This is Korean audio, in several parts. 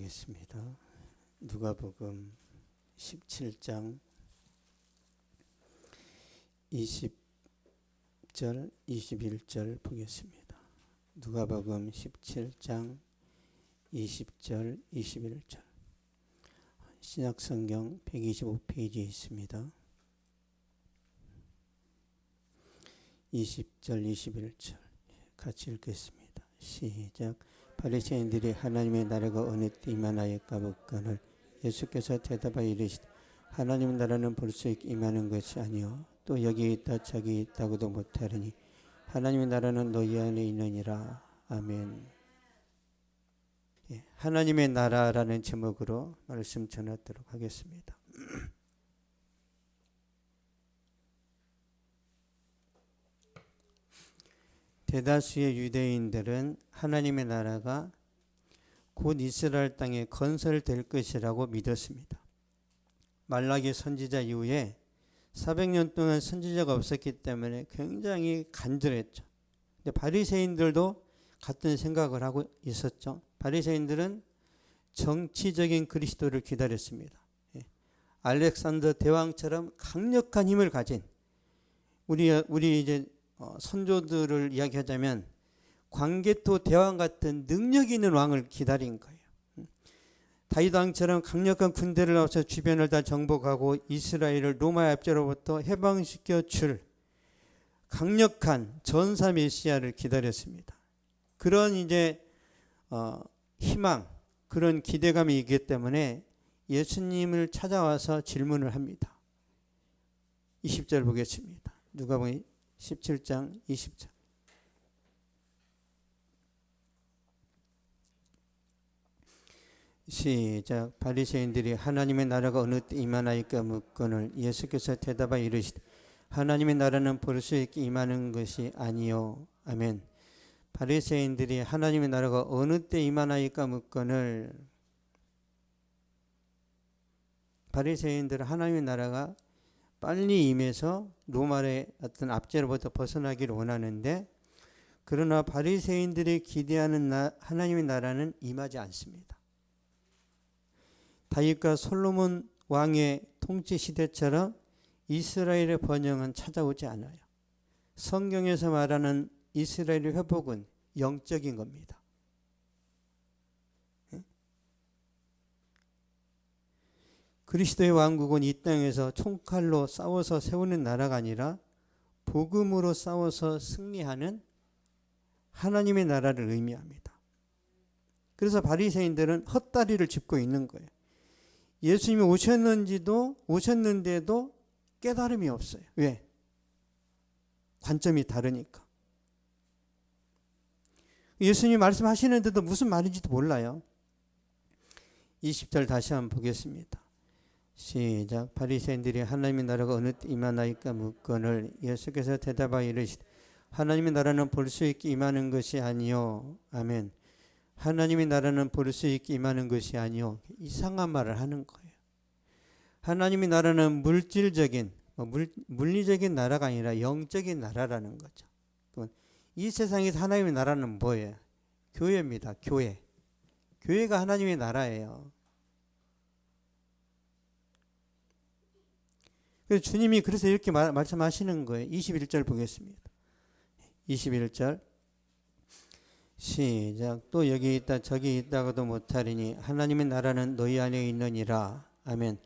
보겠습니다. 누가복음 17장 20절 21절 보겠습니다. 누가복음 17장 20절 21절 신약성경 125페이지에 있습니다. 20절 21절 같이 읽겠습니다. 시작. 바리새인들이 하나님의 나라가 어느 때 임하나이까 묻거늘 예수께서 대답하여 이르시되 하나님의 나라는 벌써 임하는 것이 아니요 또 여기 있다 저기 있다고도 못하리니 하나님의 나라는 너희 안에 있느니라. 아멘. 하나님의 나라라는 제목으로 말씀 전하도록 하겠습니다. 대다수의 유대인들은 하나님의 나라가 곧 이스라엘 땅에 건설될 것이라고 믿었습니다. 말라기 선지자 이후에 400년 동안 선지자가 없었기 때문에 굉장히 간절했죠. 근데 바리새인들도 같은 생각을 하고 있었죠. 바리새인들은 정치적인 그리스도를 기다렸습니다. 알렉산더 대왕처럼 강력한 힘을 가진 우리 이제 선조들을 이야기하자면 광개토 대왕 같은 능력 있는 왕을 기다린 거예요. 다윗 왕처럼 강력한 군대를 나와서 주변을 다 정복하고 이스라엘을 로마의 압제로부터 해방시켜 줄 강력한 전사 메시아를 기다렸습니다. 그런 이제 희망, 그런 기대감이 있기 때문에 예수님을 찾아와서 질문을 합니다. 20절 보겠습니다. 누가복음 17장 20절 시작. 바리새인들이 하나님의 나라가 어느 때 임하나이까 묻거늘 예수께서 대답하여 이르시되 하나님의 나라는 벌써 임하는 것이 아니요. 아멘. 바리새인들이 하나님의 나라가 어느 때 임하나이까 묻거늘 바리새인들은 하나님의 나라가 빨리 임해서 로마의 어떤 압제로부터 벗어나기를 원하는데 그러나 바리새인들이 기대하는 하나님의 나라는 임하지 않습니다. 다윗과 솔로몬 왕의 통치 시대처럼 이스라엘의 번영은 찾아오지 않아요. 성경에서 말하는 이스라엘의 회복은 영적인 겁니다. 그리스도의 왕국은 이 땅에서 총칼로 싸워서 세우는 나라가 아니라 복음으로 싸워서 승리하는 하나님의 나라를 의미합니다. 그래서 바리새인들은 헛다리를 짚고 있는 거예요. 예수님이 오셨는데도 깨달음이 없어요. 왜? 관점이 다르니까. 예수님이 말씀하시는데도 무슨 말인지도 몰라요. 20절 다시 한번 보겠습니다. 시작. 바리새인들이 하나님의 나라가 어느 때 임하나이까 묻거늘 예수께서 대답하여 이르시되 하나님의 나라는 벌써 임하는 것이 아니요. 아멘. 하나님의 나라는 벌써 임하는 것이 아니요. 이상한 말을 하는 거예요. 하나님의 나라는 물질적인 물리적인 나라가 아니라 영적인 나라라는 거죠. 이 세상에서 하나님의 나라는 뭐예요? 교회입니다. 교회. 교회가 하나님의 나라예요. 그래서 주님이 그래서 이렇게 말씀하시는 거예요. 21절 보겠습니다. 21절 시작. 또 여기 있다 저기 있다고도 못하리니 하나님의 나라는 너희 안에 있느니라. 아멘.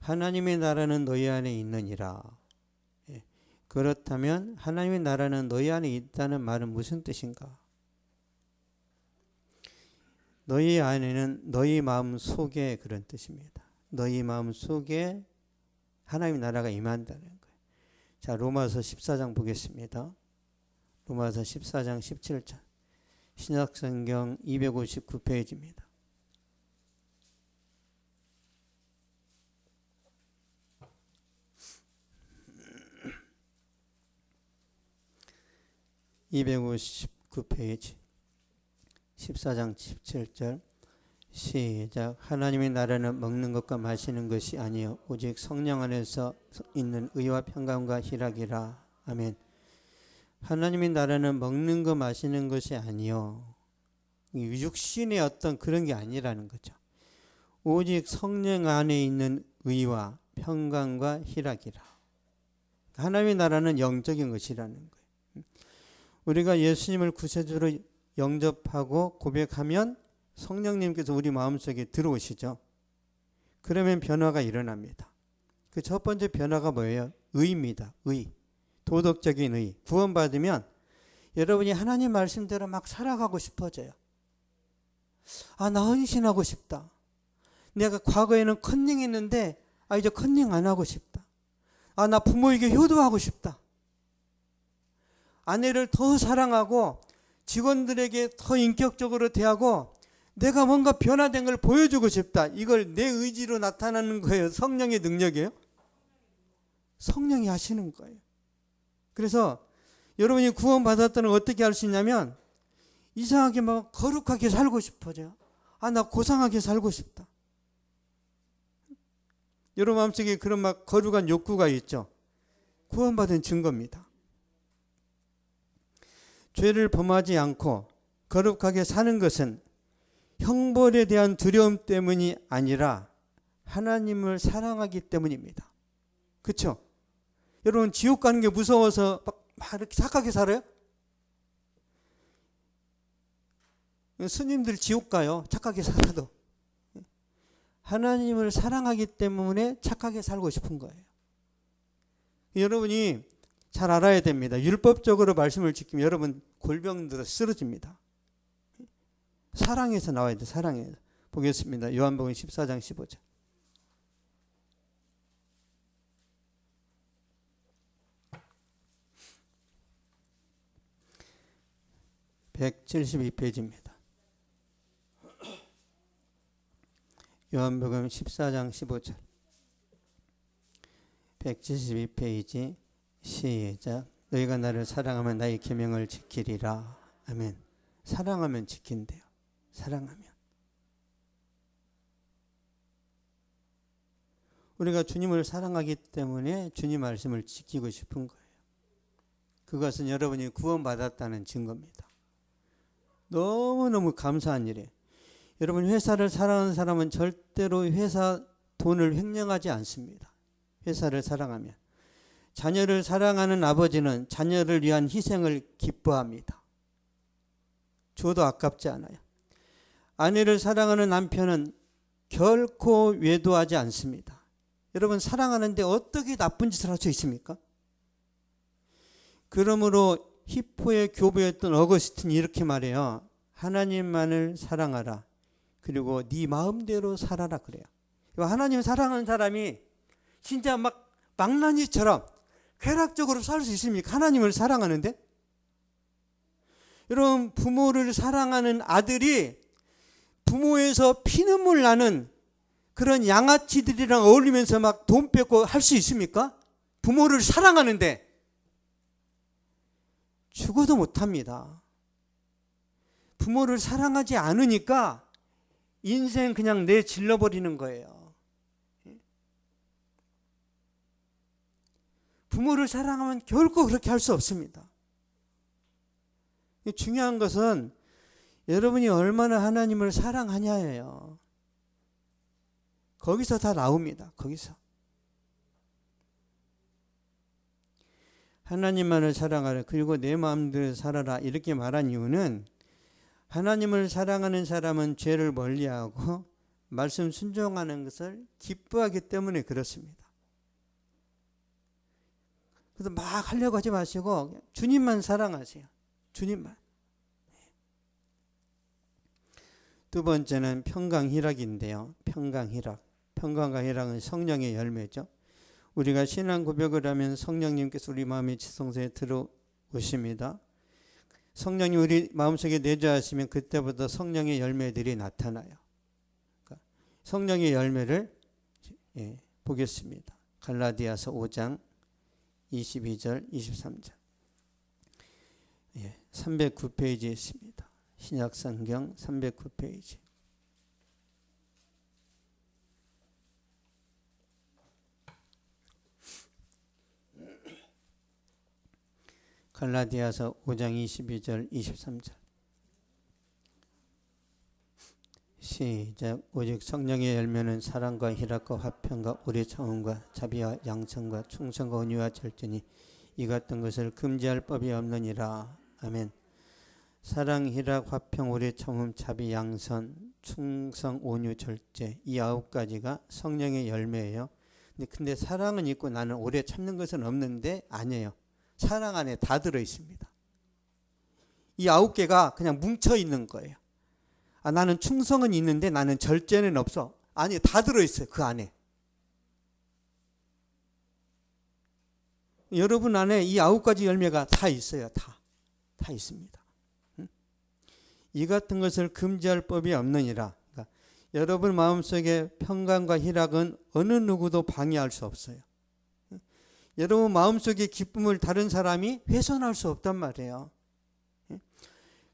하나님의 나라는 너희 안에 있느니라. 그렇다면 하나님의 나라는 너희 안에 있다는 말은 무슨 뜻인가? 너희 안에는 너희 마음 속에 그런 뜻입니다. 너희 마음 속에 하나님의 나라가 임한다는 거예요. 자, 로마서 14장 보겠습니다. 로마서 14장 17절 신약성경 259페이지입니다. (259페이지) 14장 17절 시작. 하나님의 나라는 먹는 것과 마시는 것이 아니요 오직 성령 안에서 있는 의와 평강과 희락이라. 아멘. 하나님의 나라는 먹는 것 마시는 것이 아니요 육신의 어떤 그런 게 아니라는 거죠. 오직 성령 안에 있는 의와 평강과 희락이라. 하나님의 나라는 영적인 것이라는 거예요. 우리가 예수님을 구세주로 영접하고 고백하면 성령님께서 우리 마음속에 들어오시죠. 그러면 변화가 일어납니다. 그 첫 번째 변화가 뭐예요? 의입니다. 의. 도덕적인 의. 구원받으면 여러분이 하나님 말씀대로 막 살아가고 싶어져요. 아, 나 헌신하고 싶다. 내가 과거에는 컨닝했는데 이제 컨닝 안 하고 싶다. 아, 나 부모에게 효도하고 싶다. 아내를 더 사랑하고 직원들에게 더 인격적으로 대하고 내가 뭔가 변화된 걸 보여주고 싶다. 이걸 내 의지로 나타나는 거예요? 성령의 능력이에요? 성령이 하시는 거예요. 그래서 여러분이 구원받았다는 걸 어떻게 할 수 있냐면 이상하게 막 거룩하게 살고 싶어져요. 아, 나 고상하게 살고 싶다. 여러분 마음속에 그런 막 거룩한 욕구가 있죠. 구원받은 증거입니다. 죄를 범하지 않고 거룩하게 사는 것은 형벌에 대한 두려움 때문이 아니라 하나님을 사랑하기 때문입니다. 그렇죠? 여러분 지옥 가는 게 무서워서 막 이렇게 착하게 살아요? 스님들 지옥 가요. 착하게 살아도. 하나님을 사랑하기 때문에 착하게 살고 싶은 거예요. 여러분이 잘 알아야 됩니다. 율법적으로 말씀을 지키면 여러분 골병들어 쓰러집니다. 사랑에서 나와야 돼. 사랑에서. 보겠습니다. 요한복음 14장 15절. (172페이지입니다) 요한복음 14장 15절 172페이지 시작. 너희가 나를 사랑하면 나의 계명을 지키리라. 아멘. 사랑하면 지킨대요. 사랑하면. 우리가 주님을 사랑하기 때문에 주님 말씀을 지키고 싶은 거예요. 그것은 여러분이 구원받았다는 증거입니다. 너무너무 감사한 일이에요. 여러분 회사를 사랑하는 사람은 절대로 회사 돈을 횡령하지 않습니다. 회사를 사랑하면. 자녀를 사랑하는 아버지는 자녀를 위한 희생을 기뻐합니다. 줘도 아깝지 않아요. 아내를 사랑하는 남편은 결코 외도하지 않습니다. 여러분 사랑하는데 어떻게 나쁜 짓을 할 수 있습니까? 그러므로 히포의 교부였던 어거스틴이 이렇게 말해요. 하나님만을 사랑하라. 그리고 네 마음대로 살아라 그래요. 하나님 사랑하는 사람이 진짜 막 망나니처럼 쾌락적으로 살 수 있습니까? 하나님을 사랑하는데? 여러분 부모를 사랑하는 아들이 부모에서 피눈물 나는 그런 양아치들이랑 어울리면서 막 돈 뺏고 할 수 있습니까? 부모를 사랑하는데 죽어도 못합니다. 부모를 사랑하지 않으니까 인생 그냥 내질러버리는 거예요. 부모를 사랑하면 결코 그렇게 할 수 없습니다. 중요한 것은 여러분이 얼마나 하나님을 사랑하냐예요. 거기서 다 나옵니다. 거기서. 하나님만을 사랑하라. 그리고 내 마음대로 살아라. 이렇게 말한 이유는 하나님을 사랑하는 사람은 죄를 멀리하고 말씀 순종하는 것을 기뻐하기 때문에 그렇습니다. 그래서 막 하려고 하지 마시고 주님만 사랑하세요. 주님만. 두 번째는 평강희락인데요. 평강희락. 평강과 희락은 성령의 열매죠. 우리가 신앙 고백을 하면 성령님께서 우리 마음의 지성소에 들어오십니다. 성령이 우리 마음속에 내주하시면 그때부터 성령의 열매들이 나타나요. 그러니까 성령의 열매를 보겠습니다. 갈라디아서 5장 22절 23절 309페이지에 있습니다. 신약성경 309페이지. 갈라디아서 5장 22절 23절 시작. 오직 성령의 열매는 사랑과 희락과 화평과 오래 참음과 자비와 양선과 충성과 온유와 절제니 이 같은 것을 금지할 법이 없느니라. 아멘. 사랑, 희락, 화평, 오래 참음, 자비, 양선, 충성, 온유, 절제, 이 9가지가 성령의 열매예요. 근데 사랑은 있고 나는 오래 참는 것은 없는데, 아니에요. 사랑 안에 다 들어 있습니다. 이 9개가 그냥 뭉쳐 있는 거예요. 나는 충성은 있는데 나는 절제는 없어. 아니, 다 들어 있어요. 그 안에. 여러분 안에 이 9가지 열매가 다 있어요. 다 있습니다. 이 같은 것을 금지할 법이 없느니라. 그러니까 여러분 마음속에 평강과 희락은 어느 누구도 방해할 수 없어요. 여러분 마음속의 기쁨을 다른 사람이 훼손할 수 없단 말이에요.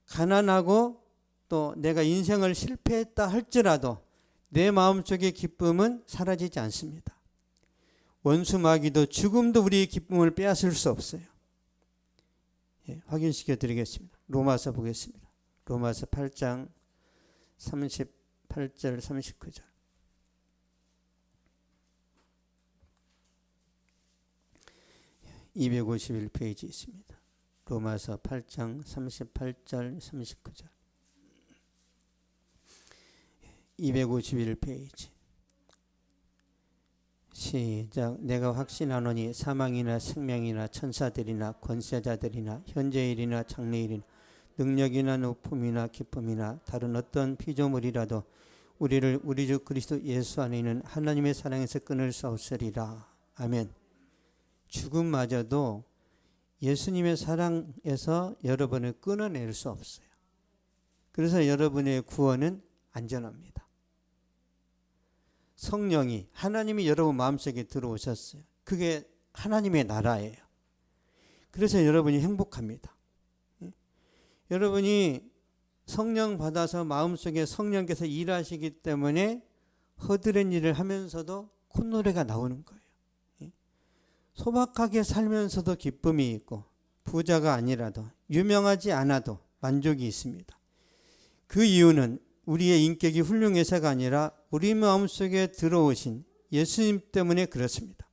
가난하고 또 내가 인생을 실패했다 할지라도 내 마음속의 기쁨은 사라지지 않습니다. 원수 마귀도 죽음도 우리의 기쁨을 빼앗을 수 없어요. 확인시켜 드리겠습니다. 로마서 보겠습니다. 로마서 8장 38절 39절. (251페이지) 있습니다. 로마서 8장 38절 39절. 251페이지. 시작. 내가 확신하노니 사망이나 생명이나 천사들이나 권세자들이나 현재일이나 장래일이나 능력이나 높음이나 기쁨이나 다른 어떤 피조물이라도 우리를 우리 주 그리스도 예수 안에 있는 하나님의 사랑에서 끊을 수 없으리라. 아멘. 죽음마저도 예수님의 사랑에서 여러분을 끊어낼 수 없어요. 그래서 여러분의 구원은 안전합니다. 성령이, 하나님이 여러분 마음속에 들어오셨어요. 그게 하나님의 나라예요. 그래서 여러분이 행복합니다. 여러분이 성령 받아서 마음속에 성령께서 일하시기 때문에 허드렛 일을 하면서도 콧노래가 나오는 거예요. 소박하게 살면서도 기쁨이 있고 부자가 아니라도 유명하지 않아도 만족이 있습니다. 그 이유는 우리의 인격이 훌륭해서가 아니라 우리 마음속에 들어오신 예수님 때문에 그렇습니다.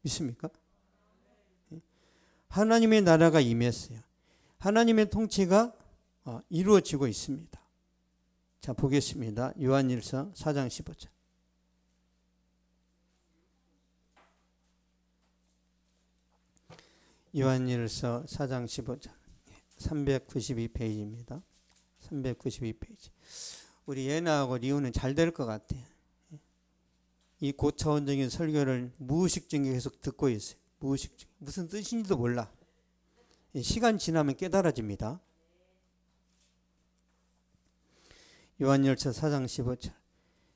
믿습니까? 하나님의 나라가 임했어요. 하나님의 통치가 이루어지고 있습니다. 자, 보겠습니다. 요한일서 4장 15절. 요한일서 4장 15절. 392페이지입니다. 392페이지. 우리 예나하고 리우는 잘 될 것 같아요. 이 고차원적인 설교를 무의식적인 계속 듣고 있어요. 무의식적. 무슨 뜻인지도 몰라. 시간 지나면 깨달아집니다. 요한일서 4장 15절.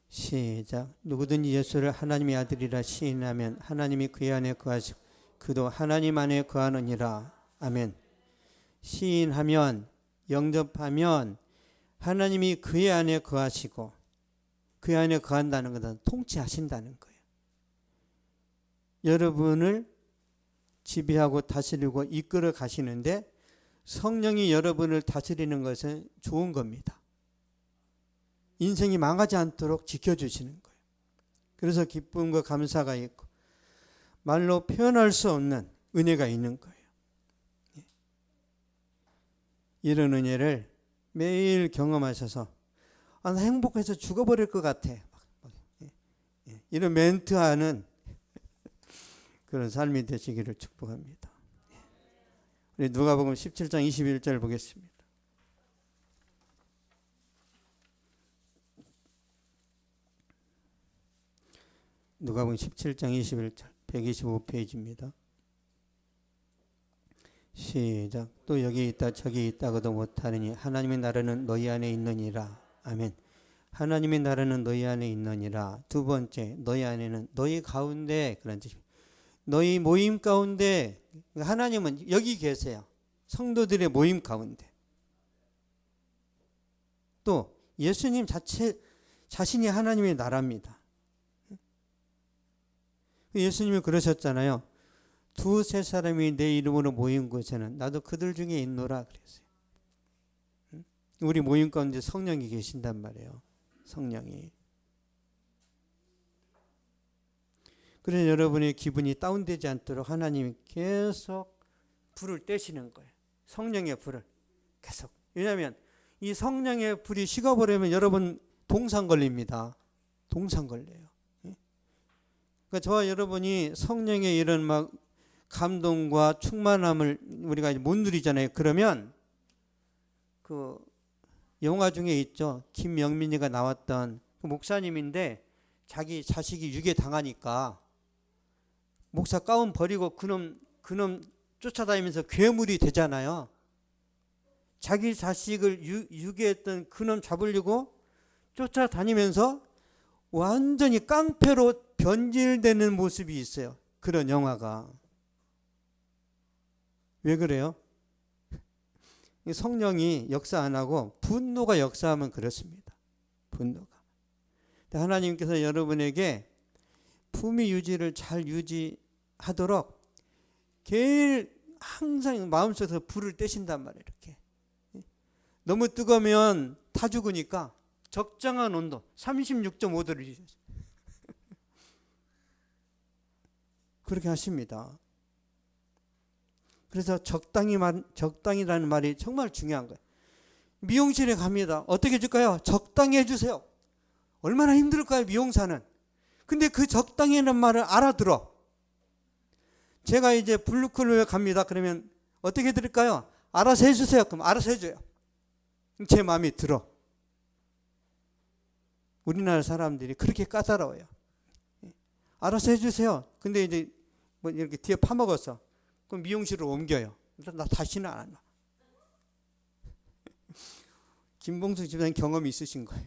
시작. 누구든지 예수를 하나님의 아들이라 시인하면 하나님이 그의 안에 거하시고 그도 하나님 안에 거하느니라. 아멘. 시인하면, 영접하면 하나님이 그의 안에 거하시고 그의 안에 거한다는 것은 통치하신다는 거예요. 여러분을 지배하고 다스리고 이끌어 가시는데 성령이 여러분을 다스리는 것은 좋은 겁니다. 인생이 망하지 않도록 지켜주시는 거예요. 그래서 기쁨과 감사가 있고 말로 표현할 수 없는 은혜가 있는 거예요. 이런 은혜를 매일 경험하셔서 나 행복해서 죽어버릴 것 같아. 이런 멘트하는 그런 삶이 되시기를 축복합니다. 우리 누가복음 17장 21절 보겠습니다. 누가복음 17장 21절 125페이지입니다. 시작. 또 여기 있다 저기 있다고도 못하느니 하나님의 나라는 너희 안에 있느니라. 아멘. 하나님의 나라는 너희 안에 있느니라. 두 번째, 너희 안에는, 너희 가운데, 그런 뜻입니다. 너희 모임 가운데, 하나님은 여기 계세요. 성도들의 모임 가운데. 또 예수님 자신이 하나님의 나라입니다. 예수님이 그러셨잖아요. 두세 사람이 내 이름으로 모인 곳에는 나도 그들 중에 있노라 그랬어요. 우리 모임 가운데 성령이 계신단 말이에요. 성령이. 그래서 여러분의 기분이 다운되지 않도록 하나님이 계속 불을 떼시는 거예요. 성령의 불을 계속. 왜냐하면 이 성령의 불이 식어버리면 여러분 동상 걸립니다. 동상 걸려요. 그러니까 저와 여러분이 성령의 이런 막 감동과 충만함을 우리가 못 누리잖아요. 그러면 그 영화 중에 있죠. 김영민이가 나왔던 그 목사님인데 자기 자식이 유괴 당하니까 목사 가운 버리고 그놈 쫓아다니면서 괴물이 되잖아요. 자기 자식을 유괴했던 그놈 잡으려고 쫓아다니면서 완전히 깡패로 변질되는 모습이 있어요. 그런 영화가. 왜 그래요? 성령이 역사 안 하고 분노가 역사하면 그렇습니다. 분노가. 하나님께서 여러분에게 품위 유지를 잘 유지하도록 매일 항상 마음속에서 불을 떼신단 말이에요. 이렇게. 너무 뜨거우면 타 죽으니까 적정한 온도 36.5도를 유지하세요. 그렇게 하십니다. 그래서 적당이라는 말이 정말 중요한 거예요. 미용실에 갑니다. 어떻게 해줄까요? 적당히 해주세요. 얼마나 힘들까요? 미용사는. 근데 그 적당히라는 말을 알아들어. 제가 이제 블루클럽에 갑니다. 그러면 어떻게 해드릴까요? 알아서 해주세요. 그럼 알아서 해줘요. 제 마음이 들어. 우리나라 사람들이 그렇게 까다로워요. 알아서 해주세요. 근데 이제 뭐 이렇게 뒤에 파먹었어. 그럼 미용실을 옮겨요. 나 다시는 안 와. 김봉수 집사님 경험이 있으신 거예요.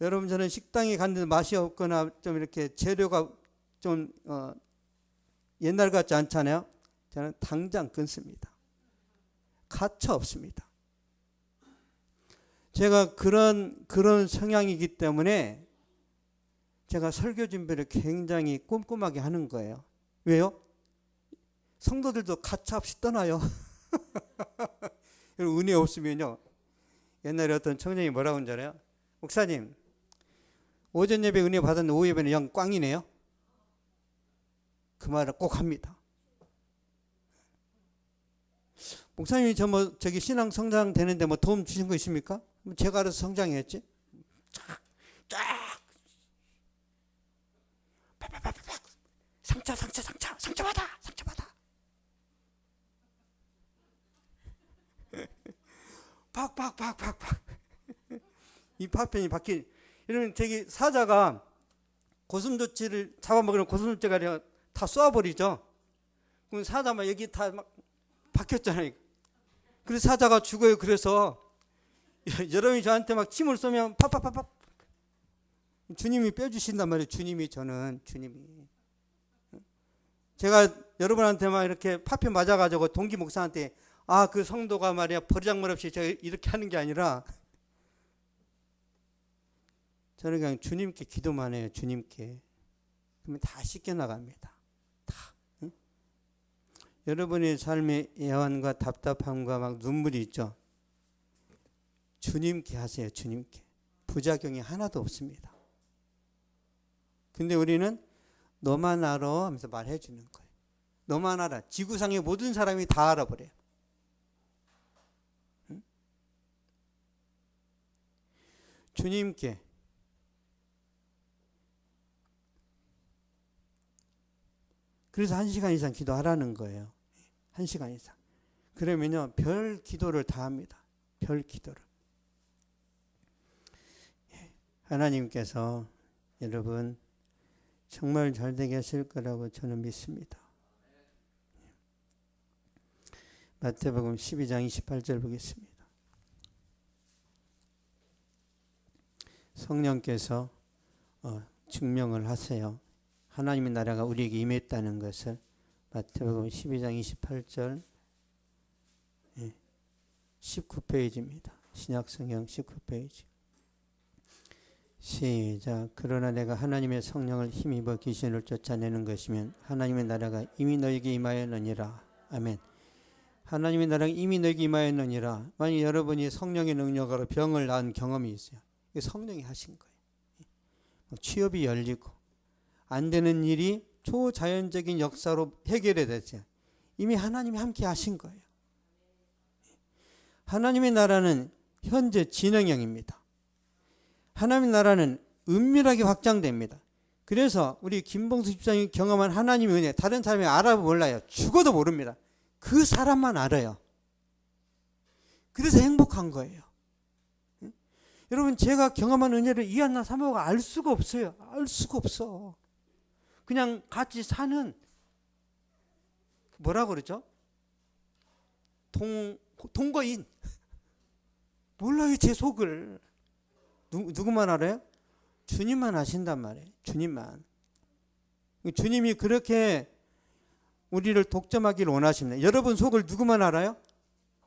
여러분, 저는 식당에 갔는데 맛이 없거나 좀 이렇게 재료가 좀 옛날 같지 않잖아요. 저는 당장 끊습니다. 가차 없습니다. 제가 그런 성향이기 때문에 제가 설교 준비를 굉장히 꼼꼼하게 하는 거예요. 왜요? 성도들도 가차 없이 떠나요. 은혜 없으면요. 옛날에 어떤 청년이 뭐라고 하는 줄 알아요? 목사님, 오전 예배 은혜 받았는데 오후 예배는 영 꽝이네요. 그 말을 꼭 합니다. 목사님이 저기 신앙 성장 되는데 뭐 도움 주신 거 있습니까? 제가 알아서 성장했지. 쫙 팍팍팍팍 상처받아. 팍팍팍팍팍 이 파편이 바뀐 이러면 저기 사자가 고슴도치를 잡아먹으면 고슴도치가 다 쏘아버리죠. 그럼 사자 막 여기 다 막 박혔잖아요. 그래서 사자가 죽어요. 그래서 여러분이 저한테 막 침을 쏘면 팍팍팍팍 주님이 빼주신단 말이에요. 주님이 제가 여러분한테 막 이렇게 파편 맞아가지고 동기 목사한테 그 성도가 말이야 버리장머리 없이 제가 이렇게 하는 게 아니라 저는 그냥 주님께 기도만 해요. 주님께. 그러면 다 씻겨나갑니다. 다. 응? 여러분의 삶의 애환과 답답함과 막 눈물이 있죠. 주님께 하세요. 주님께. 부작용이 하나도 없습니다. 근데 우리는 너만 알아 하면서 말해 주는 거예요. 너만 알아. 지구상의 모든 사람이 다 알아버려요. 응? 주님께. 그래서 1시간 이상 기도하라는 거예요. 1시간 이상. 그러면요, 별 기도를 다 합니다. 별 기도를. 하나님께서 여러분 정말 잘 되게 하실 거라고 저는 믿습니다. 마태복음 12장 28절 보겠습니다. 성령께서 증명을 하세요. 하나님의 나라가 우리에게 임했다는 것을. 마태복음 12장 28절 19페이지입니다. 신약성경 19페이지. 시작. 그러나 내가 하나님의 성령을 힘입어 귀신을 쫓아내는 것이면 하나님의 나라가 이미 너에게 임하였느니라. 아멘. 하나님의 나라가 이미 너에게 임하였느니라. 만약 여러분이 성령의 능력으로 병을 낳은 경험이 있어요. 이게 성령이 하신 거예요. 취업이 열리고 안 되는 일이 초자연적인 역사로 해결이 됐어요. 이미 하나님이 함께 하신 거예요. 하나님의 나라는 현재 진행형입니다. 하나님의 나라는 은밀하게 확장됩니다. 그래서 우리 김봉수 집사님이 경험한 하나님의 은혜, 다른 사람이 알아도 몰라요. 죽어도 모릅니다. 그 사람만 알아요. 그래서 행복한 거예요. 여러분, 제가 경험한 은혜를 이한나 사모가 알 수가 없어요. 알 수가 없어. 그냥 같이 사는, 뭐라고 그러죠? 동거인. 몰라요, 제 속을. 누구만 알아요? 주님만 아신단 말이에요. 주님만. 주님이 그렇게 우리를 독점하기를 원하십니다. 여러분 속을 누구만 알아요?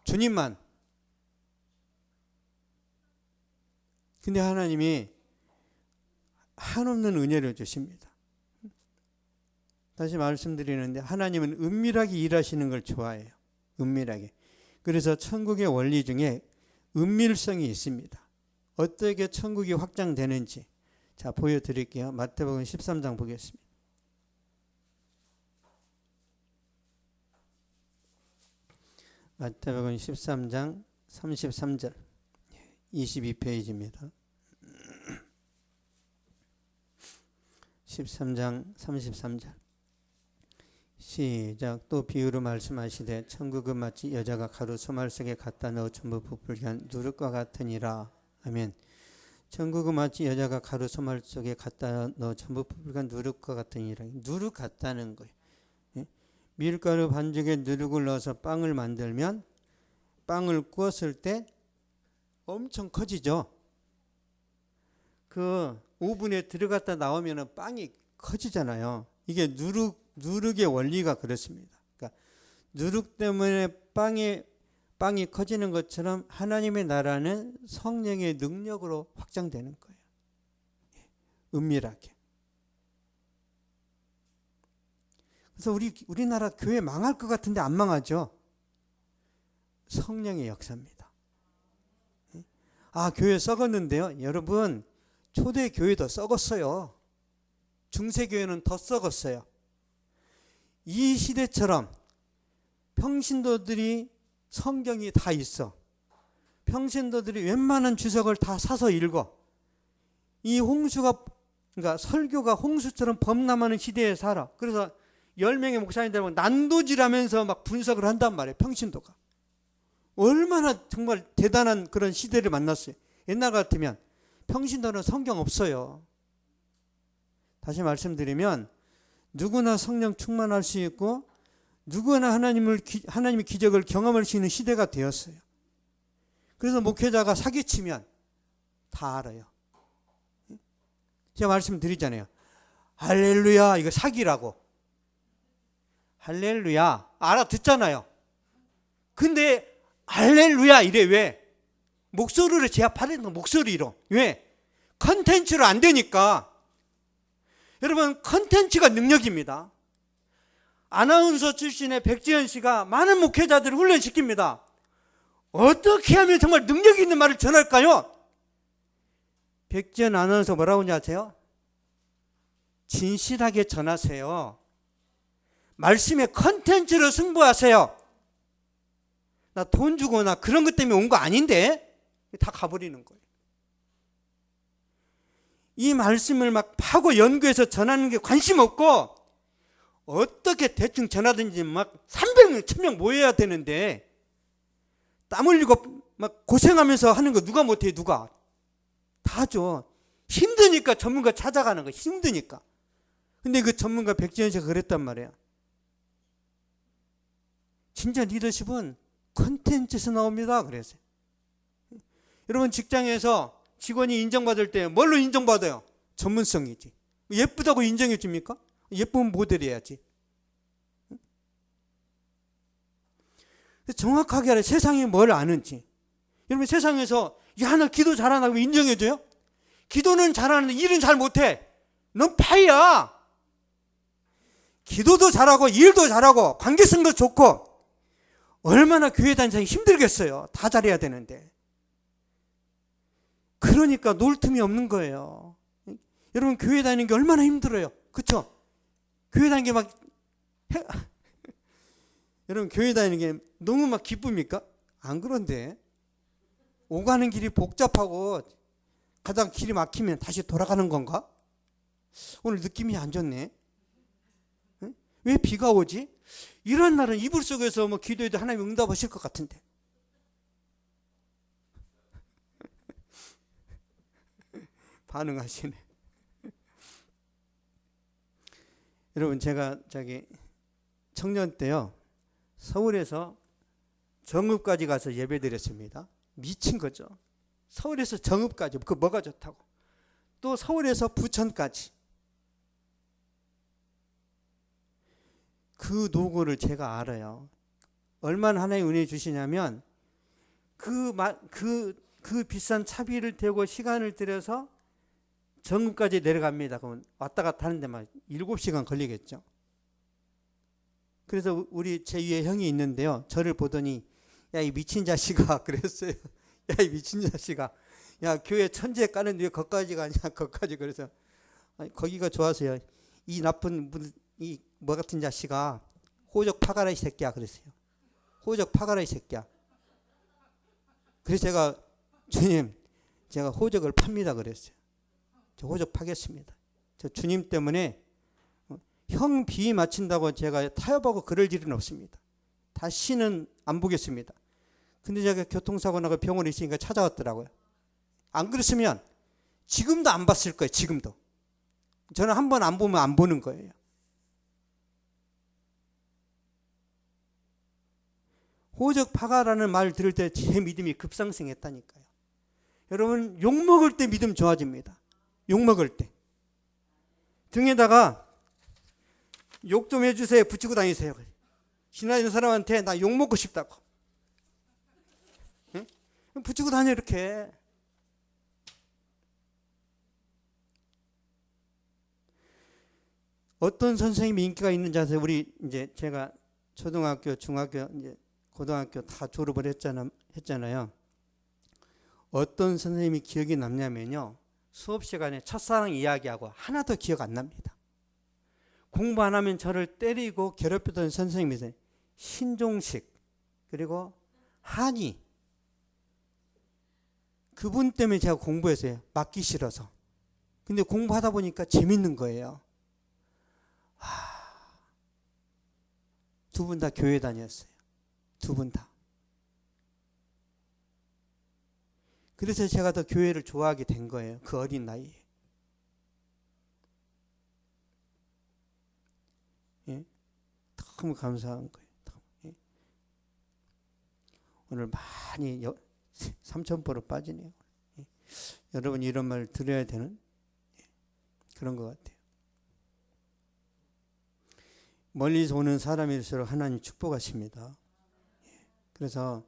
주님만. 근데 하나님이 한없는 은혜를 주십니다. 다시 말씀드리는데 하나님은 은밀하게 일하시는 걸 좋아해요. 은밀하게. 그래서 천국의 원리 중에 은밀성이 있습니다. 어떻게 천국이 확장되는지 자 보여드릴게요. 마태복음 13장 보겠습니다. 마태복음 13장 33절 22페이지입니다. 13장 33절 시작. 또 비유로 말씀하시되 천국은 마치 여자가 가루 소말 속에 갖다 넣어 전부 부풀게 한 누룩과 같으니라. 아멘. 천국은 마치 여자가 가루 소말 속에 갖다 넣어 전부 부풀게 한 누룩과 같으니라. 누룩 같다는 거예요. 밀가루 반죽에 누룩을 넣어서 빵을 만들면 빵을 구웠을 때 엄청 커지죠. 그 오븐에 들어갔다 나오면 빵이 커지잖아요. 이게 누룩의 원리가 그렇습니다. 그러니까 누룩 때문에 빵이 커지는 것처럼 하나님의 나라는 성령의 능력으로 확장되는 거예요. 은밀하게. 그래서 우리나라 교회 망할 것 같은데 안 망하죠. 성령의 역사입니다. 아, 교회 썩었는데요. 여러분, 초대 교회도 썩었어요. 중세 교회는 더 썩었어요. 이 시대처럼 평신도들이 성경이 다 있어. 평신도들이 웬만한 주석을 다 사서 읽어. 이 홍수가, 그러니까 설교가 홍수처럼 범람하는 시대에 살아. 그래서 10명의 목사님들 난도질하면서 막 분석을 한단 말이에요. 평신도가. 얼마나 정말 대단한 그런 시대를 만났어요. 옛날 같으면 평신도는 성경 없어요. 다시 말씀드리면 누구나 성령 충만할 수 있고 누구나 하나님의 기적을 경험할 수 있는 시대가 되었어요. 그래서 목회자가 사기치면 다 알아요. 제가 말씀드리잖아요. 할렐루야, 이거 사기라고. 할렐루야, 알아듣잖아요. 근데 할렐루야 이래. 왜? 목소리를 제압하려는 거, 목소리로. 왜? 컨텐츠로 안 되니까. 여러분, 컨텐츠가 능력입니다. 아나운서 출신의 백지현 씨가 많은 목회자들을 훈련시킵니다. 어떻게 하면 정말 능력 있는 말을 전할까요? 백지현 아나운서 뭐라고 하는지 아세요? 진실하게 전하세요. 말씀의 컨텐츠로 승부하세요. 나 돈 주고 나 그런 것 때문에 온 거 아닌데? 다 가버리는 거예요. 이 말씀을 막 파고 연구해서 전하는 게 관심 없고 어떻게 대충 전하든지 막 300명, 1000명 모여야 되는데 땀 흘리고 막 고생하면서 하는 거 누가 못해? 누가? 다 하죠. 힘드니까 전문가 찾아가는 거. 힘드니까. 근데 그 전문가 백지현 씨가 그랬단 말이에요. 진짜 리더십은 컨텐츠에서 나옵니다. 그래서 여러분, 직장에서 직원이 인정받을 때 뭘로 인정받아요? 전문성이지. 예쁘다고 인정해 줍니까? 예쁘면 모델해야지. 정확하게 알아요. 세상이 뭘 아는지. 여러분, 세상에서 야, 너 기도 잘하나? 그러면 인정해 줘요? 기도는 잘하는데 일은 잘 못해. 넌 파이야. 기도도 잘하고 일도 잘하고 관계성도 좋고 얼마나 교회 다니는 사람이 힘들겠어요. 다 잘해야 되는데. 그러니까 놀 틈이 없는 거예요. 여러분 교회 다니는 게 얼마나 힘들어요. 그렇죠? 교회 다니는 게 막 여러분 교회 다니는 게 너무 막 기쁩니까? 안 그런데 오가는 길이 복잡하고 가다가 길이 막히면 다시 돌아가는 건가? 오늘 느낌이 안 좋네. 응? 왜 비가 오지? 이런 날은 이불 속에서 뭐 기도해도 하나님 응답하실 것 같은데. 반응하시네. 여러분 제가 청년 때요 서울에서 정읍까지 가서 예배드렸습니다. 미친 거죠. 서울에서 정읍까지 그 뭐가 좋다고. 또 서울에서 부천까지. 그 노고를 제가 알아요. 얼마나 하나님 은혜 주시냐면 그 비싼 차비를 대고 시간을 들여서 정읍까지 내려갑니다. 그러면 왔다 갔다 하는데 막 7시간 걸리겠죠. 그래서 우리 제 위에 형이 있는데요. 저를 보더니 야 이 미친 자식아 그랬어요. 야 이 미친 자식아. 야 교회 천재 까는데 왜 거기까지 가냐 거기까지. 그래서 아니, 거기가 좋아서요. 이 나쁜 이 뭐 같은 자식아 호적 파가라 이 새끼야 그랬어요. 호적 파가라 이 새끼야. 그래서 제가 주님 제가 호적을 팝니다 그랬어요. 저 호적 파겠습니다. 저 주님 때문에 형 비위 맞춘다고 제가 타협하고 그럴 일은 없습니다. 다시는 안 보겠습니다. 근데 제가 교통사고 나고 병원에 있으니까 찾아왔더라고요. 안 그랬으면 지금도 안 봤을 거예요. 지금도. 저는 한 번 안 보면 안 보는 거예요. 호적 파가라는 말 들을 때 제 믿음이 급상승했다니까요. 여러분 욕먹을 때 믿음 좋아집니다. 욕먹을 때. 등에다가 욕 좀 해주세요. 붙이고 다니세요. 신나 있는 사람한테 나 욕 먹고 싶다고. 응? 붙이고 다녀 이렇게. 어떤 선생님이 인기가 있는지 아세요? 우리 이제 제가 초등학교, 중학교, 이제 고등학교 다 졸업을 했잖아요. 어떤 선생님이 기억이 남냐면요. 수업 시간에 첫사랑 이야기하고 하나도 기억 안 납니다. 공부 안 하면 저를 때리고 괴롭히던 선생님이세요. 신종식 그리고 한이. 그분 때문에 제가 공부했어요. 맞기 싫어서. 근데 공부하다 보니까 재밌는 거예요. 두 분 다 교회 다녔어요. 두 분 다. 그래서 제가 더 교회를 좋아하게 된 거예요. 그 어린 나이에. 예? 너무 감사한 거예요. 예? 오늘 많이 3,000%로 빠지네요. 예? 여러분 이런 말 들어야 되는 예? 그런 것 같아요. 멀리서 오는 사람일수록 하나님 축복하십니다. 예? 그래서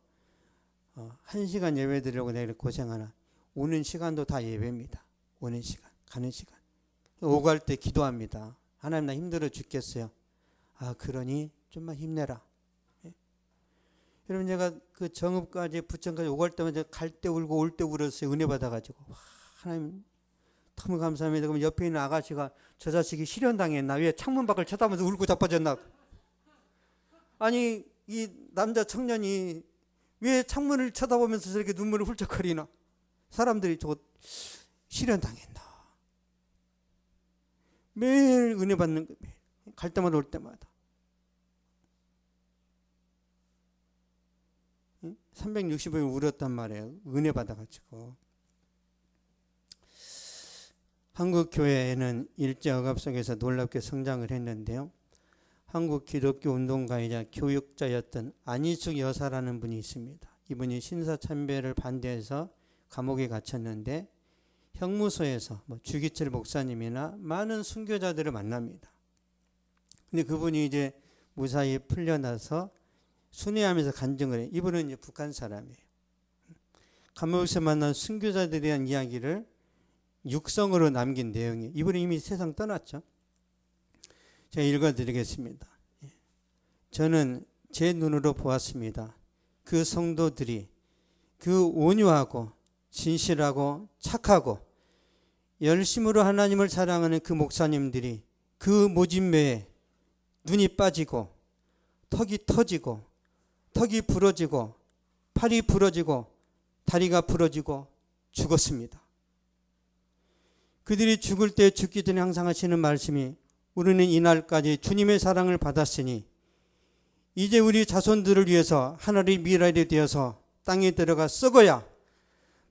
1시간 예배 드리려고 내가 고생하나. 오는 시간도 다 예배입니다. 오는 시간, 가는 시간. 오갈 때 기도합니다. 하나님 나 힘들어 죽겠어요. 아 그러니 좀만 힘내라. 예? 여러분 제가 그 정읍까지 부천까지 오갈 때마다 갈 때 울고 올 때 울었어요. 은혜 받아가지고. 와, 하나님 너무 감사합니다. 그럼 옆에 있는 아가씨가 저 자식이 실현당했나? 왜 창문 밖을 쳐다보면서 울고 자빠졌나? 아니 이 남자 청년이 왜 창문을 쳐다보면서 저렇게 눈물을 훌쩍거리나? 사람들이 저거 실현당했나? 매일 은혜 받는 거, 갈 때마다 올 때마다. 365일 울었단 말이에요. 은혜 받아가지고. 한국 교회는 일제 억압 속에서 놀랍게 성장을 했는데요. 한국 기독교 운동가이자 교육자였던 안희숙 여사라는 분이 있습니다. 이분이 신사참배를 반대해서 감옥에 갇혔는데 형무소에서 주기철 목사님이나 많은 순교자들을 만납니다. 근데 그분이 이제 무사히 풀려나서 순회하면서 간증을 해요. 이분은 이제 북한 사람이에요. 감옥에서 만난 순교자들에 대한 이야기를 육성으로 남긴 내용이에요. 이분은 이미 세상 떠났죠. 제가 읽어드리겠습니다. 저는 제 눈으로 보았습니다. 그 성도들이 그 온유하고 진실하고 착하고 열심으로 하나님을 사랑하는 그 목사님들이 그 모진매에 눈이 빠지고 턱이 터지고 턱이 부러지고 팔이 부러지고 다리가 부러지고 죽었습니다. 그들이 죽을 때 죽기 전에 항상 하시는 말씀이 우리는 이날까지 주님의 사랑을 받았으니 이제 우리 자손들을 위해서 하늘의 미랄이 되어서 땅에 들어가 썩어야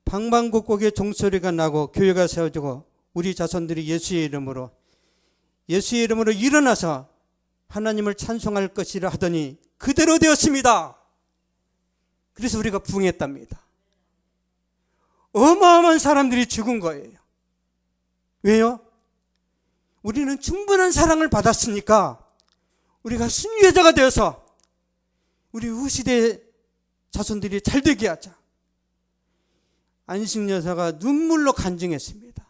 방방곡곡에 종소리가 나고 교회가 세워지고 우리 자손들이 예수의 이름으로 일어나서 하나님을 찬송할 것이라 하더니 그대로 되었습니다. 그래서 우리가 부흥했답니다. 어마어마한 사람들이 죽은 거예요. 왜요? 우리는 충분한 사랑을 받았으니까 우리가 순교자가 되어서 우리 후시대 자손들이 잘 되게 하자. 안식 여사가 눈물로 간증했습니다.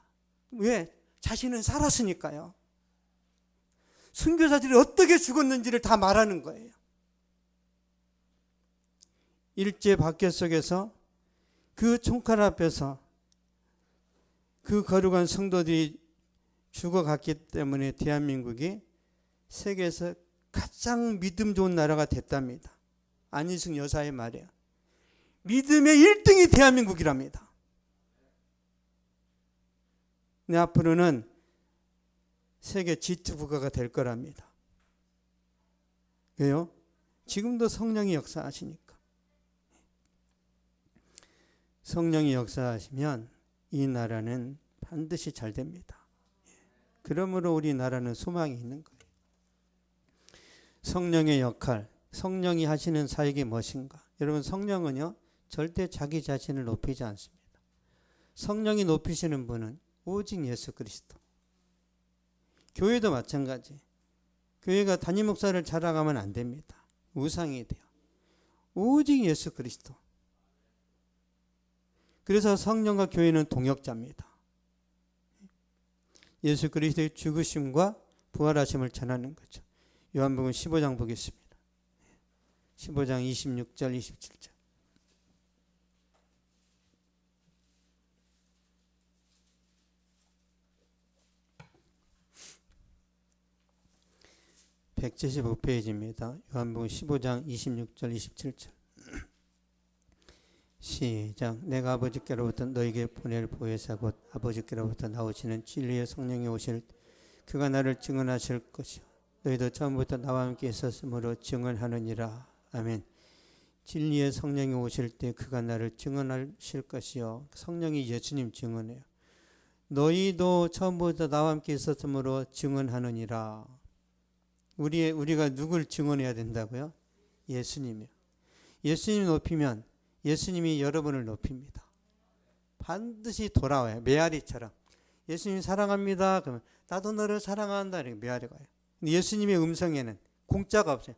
왜? 자신은 살았으니까요. 순교자들이 어떻게 죽었는지를 다 말하는 거예요. 일제 박해 속에서 그 총칼 앞에서 그 거룩한 성도들이 죽어갔기 때문에 대한민국이 세계에서 가장 믿음 좋은 나라가 됐답니다. 안희숙 여사의 말이에요. 믿음의 1등이 대한민국이랍니다. 내 앞으로는 세계 G2 국가가 될 거랍니다. 왜요? 지금도 성령이 역사하시니까. 성령이 역사하시면 이 나라는 반드시 잘 됩니다. 그러므로 우리나라는 소망이 있는 거예요. 성령의 역할, 성령이 하시는 사역이 무엇인가? 여러분, 성령은요 절대 자기 자신을 높이지 않습니다. 성령이 높이시는 분은 오직 예수 그리스도. 교회도 마찬가지. 교회가 담임 목사를 자랑하면 안 됩니다. 우상이 돼요. 오직 예수 그리스도. 그래서 성령과 교회는 동역자입니다. 예수 그리스도의 죽으심과 부활하심을 전하는 거죠. 요한복음 15장 보겠습니다. 15장 26절 27절. (175페이지입니다) 요한복음 15장 26절 27절. 시작. 내가 아버지께로부터 너에게 보낼 보혜사 곧 아버지께로부터 나오시는 진리의 성령이 오실 그가 나를 증언하실 것이요 너희도 처음부터 나와 함께 있었으므로 증언하느니라. 아멘. 진리의 성령이 오실 때 그가 나를 증언하실 것이요. 성령이 예수님 증언해요. 너희도 처음부터 나와 함께 있었으므로 증언하느니라. 우리가 누굴 증언해야 된다고요? 예수님이요. 예수님 높이면 예수님이 여러분을 높입니다. 반드시 돌아와요. 메아리처럼. 예수님 사랑합니다. 그러면 나도 너를 사랑한다. 이렇게 메아리가 와요. 근데 예수님의 음성에는 공짜가 없어요.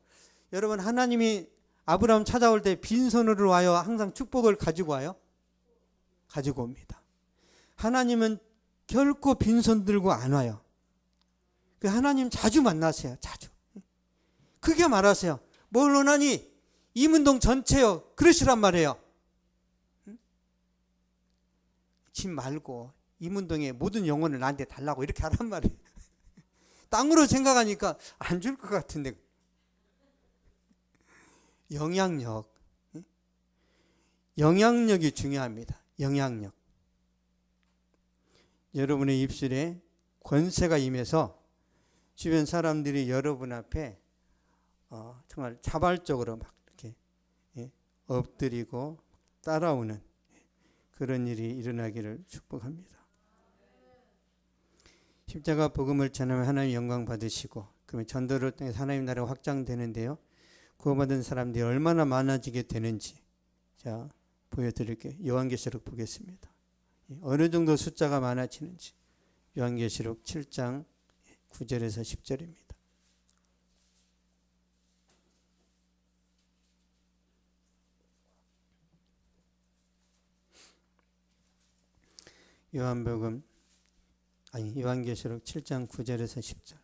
여러분, 하나님이 아브라함 찾아올 때 빈손으로 와요? 항상 축복을 가지고 와요? 가지고 옵니다. 하나님은 결코 빈손 들고 안 와요. 하나님 자주 만나세요. 자주. 크게 말하세요. 뭘 원하니? 이문동 전체요. 그러시란 말이에요. 집 말고 이문동의 모든 영혼을 나한테 달라고 이렇게 하란 말이에요. 땅으로 생각하니까 안 줄 것 같은데. 영향력이 중요합니다. 영향력. 여러분의 입술에 권세가 임해서 주변 사람들이 여러분 앞에 정말 자발적으로 막 이렇게 엎드리고 따라오는 그런 일이 일어나기를 축복합니다. 십자가 복음을 전하면 하나님 영광 받으시고 그러면 전도를 통해서 하나님 나라가 확장되는데요. 구원받은 사람들이 얼마나 많아지게 되는지 자 보여드릴게요. 요한계시록 보겠습니다. 어느 정도 숫자가 많아지는지. 요한계시록 7장 9절에서 10절입니다. 요한계시록 7장 9절에서 10절.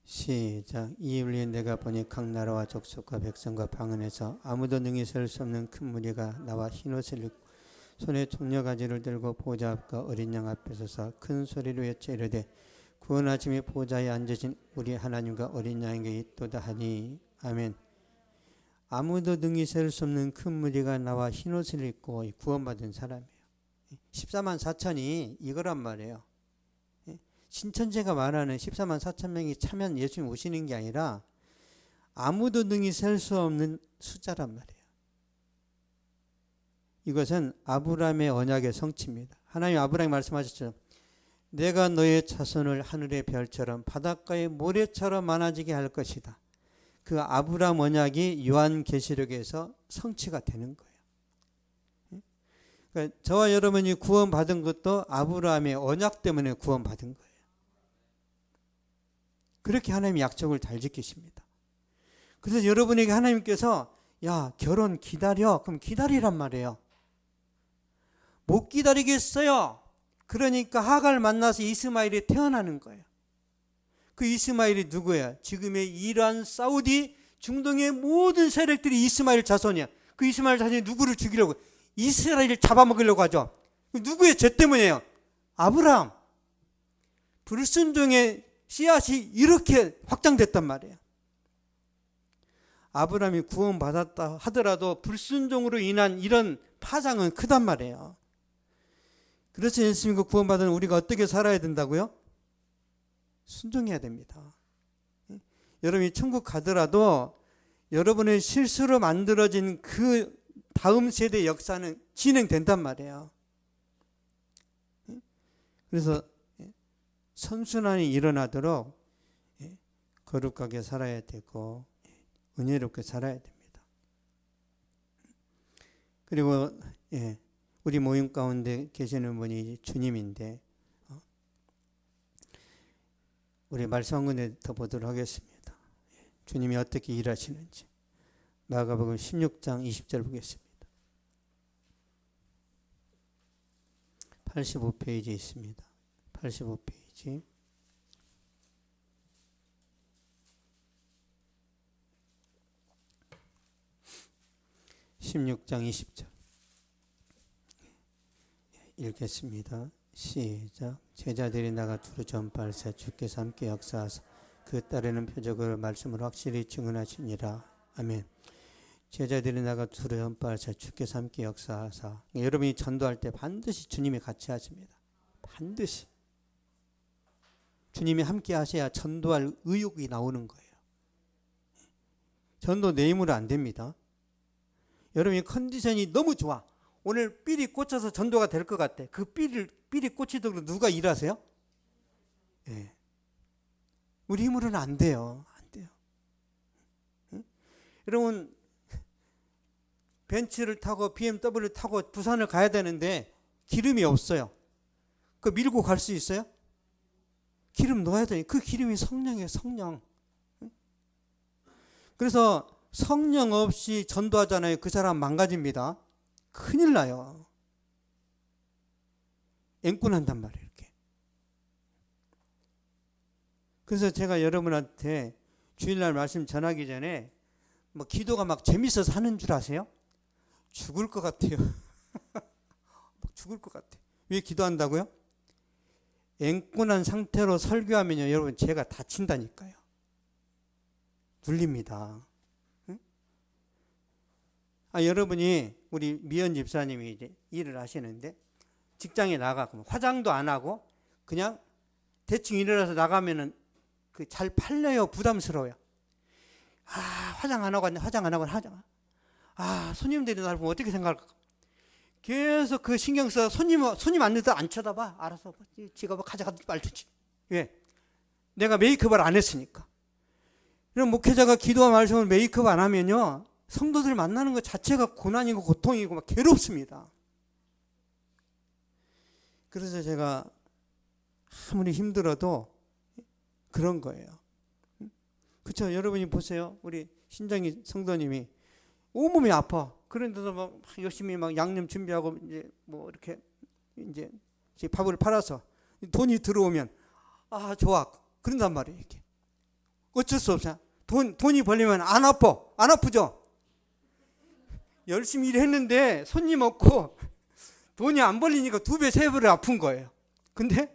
시작. 이를 위해 내가 보니 각 나라와 족속과 백성과 방언에서 아무도 능히 설 수 없는 큰 무리가 나와 흰옷을 입고 손에 종려가지를 들고 보좌 앞과 어린 양 앞에 서서 큰 소리로 외쳐 이르되 구원하심이 보좌에 앉으신 우리 하나님과 어린 양에게 있도다 하니 아멘. 아무도 능히 셀 수 없는 큰 무리가 나와 흰옷을 입고 구원받은 사람이에요. 14만 4천이 이거란 말이에요. 신천지가 말하는 14만 4천 명이 참여한 예수님 오시는 게 아니라 아무도 능히 셀 수 없는 숫자란 말이에요. 이것은 아브라함의 언약의 성취입니다. 하나님 아브라함이 말씀하셨죠. 내가 너의 자손을 하늘의 별처럼 바닷가의 모래처럼 많아지게 할 것이다. 그 아브라함 언약이 요한계시록에서 성취가 되는 거예요. 그러니까 저와 여러분이 구원받은 것도 아브라함의 언약 때문에 구원받은 거예요. 그렇게 하나님이 약속을 잘 지키십니다. 그래서 여러분에게 하나님께서 야 결혼 기다려. 그럼 기다리란 말이에요. 못 기다리겠어요. 그러니까 하가를 만나서 이스마엘이 태어나는 거예요. 그 이스마엘이 누구예요? 지금의 이란, 사우디, 중동의 모든 세력들이 이스마엘 자손이야. 그 이스마엘 자손이 누구를 죽이려고? 이스라엘을 잡아먹으려고 하죠. 누구의 죄 때문이에요? 아브라함. 불순종의 씨앗이 이렇게 확장됐단 말이에요. 아브라함이 구원받았다 하더라도 불순종으로 인한 이런 파장은 크단 말이에요. 그래서 예수님과 구원받은 우리가 어떻게 살아야 된다고요? 순종해야 됩니다. 여러분이 천국 가더라도 여러분의 실수로 만들어진 그 다음 세대 역사는 진행된단 말이에요. 그래서 선순환이 일어나도록 거룩하게 살아야 되고 은혜롭게 살아야 됩니다. 그리고 우리 모임 가운데 계시는 분이 주님인데 우리 말씀 한 군데 더 보도록 하겠습니다. 주님이 어떻게 일하시는지 마가복음 16장 20절 보겠습니다. 85페이지에 있습니다. 85페이지. (16장 20절) 읽겠습니다. 시작. 제자들이 나가 두루 전파하사 주께서 함께 역사하사 그 따르는 표적으로 말씀을 확실히 증언하시니라. 아멘. 제자들이 나가 두루 전파하사 주께서 함께 역사하사. 여러분이 전도할 때 반드시 주님이 같이 하십니다. 반드시. 주님이 함께 하셔야 전도할 의욕이 나오는 거예요. 전도 내 힘으로 안 됩니다. 여러분이 컨디션이 너무 좋아. 오늘 삘이 꽂혀서 전도가 될 것 같아. 그 삘이 꽂히도록 누가 일하세요? 예. 우리 힘으로는 안 돼요. 안 돼요. 응? 여러분 벤츠를 타고 BMW 타고 부산을 가야 되는데 기름이 없어요. 그거 밀고 갈 수 있어요? 기름 넣어야 되니 그 기름이 성령이에요. 성령. 응? 그래서 성령 없이 전도하잖아요. 그 사람 망가집니다. 큰일 나요. 앵꾼한단 말이에요. 이렇게. 그래서 제가 여러분한테 주일날 말씀 전하기 전에 뭐 기도가 막 재밌어서 하는 줄 아세요? 죽을 것 같아요. 죽을 것 같아요. 왜 기도한다고요? 앵꾼한 상태로 설교하면요, 여러분 제가 다친다니까요. 눌립니다. 응? 여러분이 우리 미연 집사님이 이제 일을 하시는데 직장에 나가고 화장도 안 하고 그냥 대충 일어나서 나가면은 그 잘 팔려요. 부담스러워요. 화장 안 하고 손님들이 날 보면 어떻게 생각할까? 계속 그 신경 써. 손님 안 늦다 안 쳐다봐. 알아서 지가 뭐 가져가든지 말든지. 왜? 내가 메이크업을 안 했으니까. 이런 목회자가 기도와 말씀을 메이크업 안 하면요, 성도들 만나는 것 자체가 고난이고 고통이고 막 괴롭습니다. 그래서 제가 아무리 힘들어도 그런 거예요. 그렇죠? 여러분이 보세요. 우리 신정희 성도님이 온몸이 아파. 그런데도 막 열심히 막 양념 준비하고 이제 뭐 이렇게 이제 밥을 팔아서 돈이 들어오면 좋아. 그런단 말이에요. 이렇게 어쩔 수 없어요. 돈이 벌리면 안 아프죠? 열심히 일했는데 손님 없고 돈이 안 벌리니까 2배, 3배를 아픈 거예요. 근데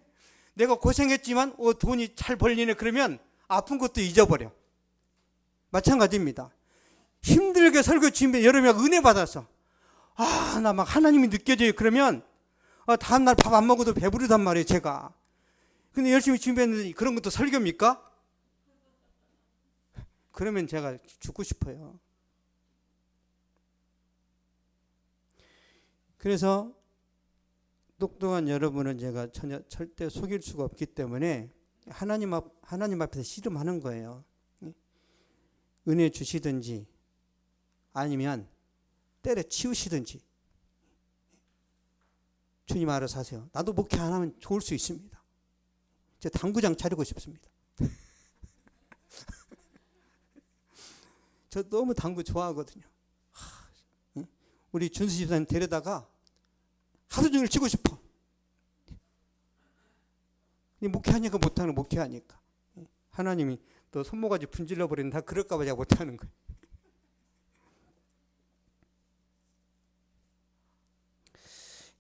내가 고생했지만 돈이 잘 벌리네 그러면 아픈 것도 잊어버려. 마찬가지입니다. 힘들게 설교 준비해 여러분이 은혜 받았어. 나 막 하나님이 느껴져요. 그러면 다음날 밥 안 먹어도 배부르단 말이에요, 제가. 근데 열심히 준비했는데 그런 것도 설교입니까? 그러면 제가 죽고 싶어요. 그래서 똑똑한 여러분은 제가 절대 속일 수가 없기 때문에 하나님 앞에서 씨름하는 거예요. 은혜 주시든지 아니면 때려치우시든지 주님 알아서 하세요. 나도 목회 안 하면 좋을 수 있습니다. 제가 당구장 차리고 싶습니다. 저 너무 당구 좋아하거든요. 우리 준수 집사님 데려다가 하루 종일 치고 싶어. 목회하니까 못하는 목회하니까. 하나님이 또 손모가지 분질러 버리는 다 그럴까 봐 제가 못하는 거예요.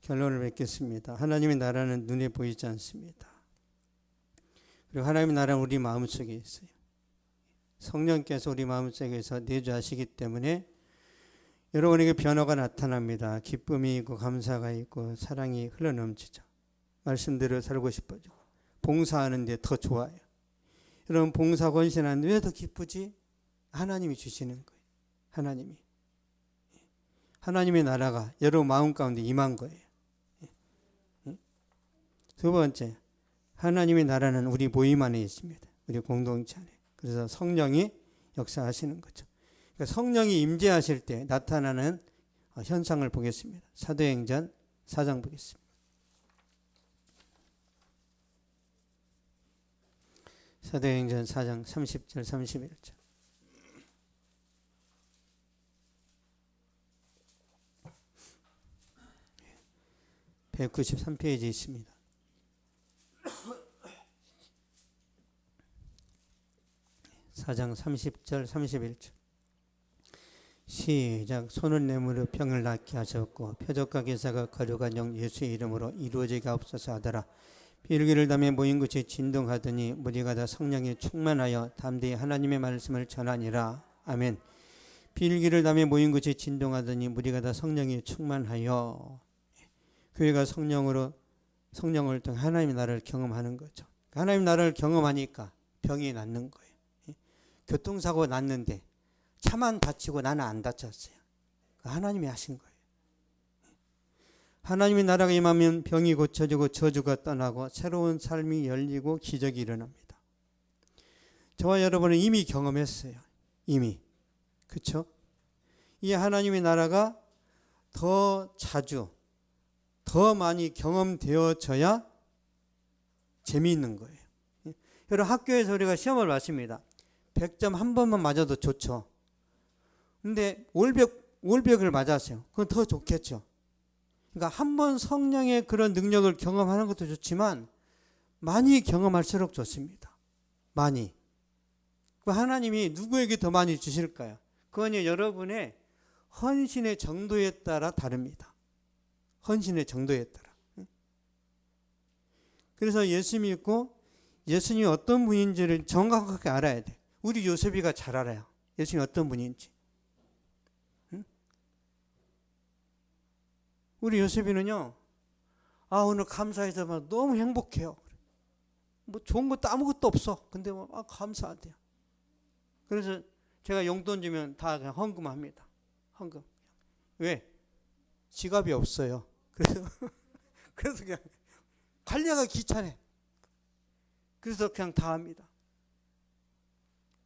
결론을 맺겠습니다. 하나님의 나라는 눈에 보이지 않습니다. 그리고 하나님의 나라는 우리 마음속에 있어요. 성령께서 우리 마음속에서 내주하시기 때문에 여러분에게 변화가 나타납니다. 기쁨이 있고 감사가 있고 사랑이 흘러넘치죠. 말씀대로 살고 싶어지고 봉사하는 데 더 좋아요. 여러분 봉사 권신하는데 왜 더 기쁘지? 하나님이 주시는 거예요. 하나님의 나라가 여러분 마음 가운데 임한 거예요. 두 번째, 하나님의 나라는 우리 모임 안에 있습니다. 우리 공동체 안에. 그래서 성령이 역사하시는 거죠. 그러니까 성령이 임재하실 때 나타나는 현상을 보겠습니다. 사도행전 4장 보겠습니다. 사도행전 4장 30절 31절. 193페이지에 있습니다. 사장 30절 31절. 시작. 손을 내밀어 병을 낫게 하셨고 표적과 기사가 거룩한 영 예수의 이름으로 이루어지게 하옵소서 하더라. 비둘기를 담에 모인 곳이 진동하더니 무리가 다 성령에 충만하여 담대히 하나님의 말씀을 전하니라. 아멘. 비둘기를 담에 모인 곳이 진동하더니 무리가 다 성령에 충만하여. 교회가 성령을 통해 하나님의 나라를 경험하는 거죠. 하나님의 나라를 경험하니까 병이 낫는 거예요. 교통사고 났는데 차만 다치고 나는 안 다쳤어요. 하나님이 하신 거예요. 하나님의 나라가 임하면 병이 고쳐지고 저주가 떠나고 새로운 삶이 열리고 기적이 일어납니다. 저와 여러분은 이미 경험했어요. 이미. 그렇죠? 이 하나님의 나라가 더 자주 더 많이 경험되어져야 재미있는 거예요. 여러분 학교에서 우리가 시험을 봤습니다. 100점 한 번만 맞아도 좋죠. 근데 올백을 맞았어요. 그건 더 좋겠죠. 그러니까 한 번 성령의 그런 능력을 경험하는 것도 좋지만 많이 경험할수록 좋습니다. 많이. 하나님이 누구에게 더 많이 주실까요? 그건 여러분의 헌신의 정도에 따라 다릅니다. 헌신의 정도에 따라. 그래서 예수 믿고 예수님이 어떤 분인지를 정확하게 알아야 돼. 우리 요셉이가 잘 알아요. 예수님이 어떤 분인지. 우리 요셉이는요. 오늘 감사해서 막 너무 행복해요. 뭐 좋은 것도 아무것도 없어. 근데 감사하대요. 그래서 제가 용돈 주면 다 그냥 헌금합니다. 헌금. 왜? 지갑이 없어요. 그래서 그냥 관리가 귀찮아. 그래서 그냥 다 합니다.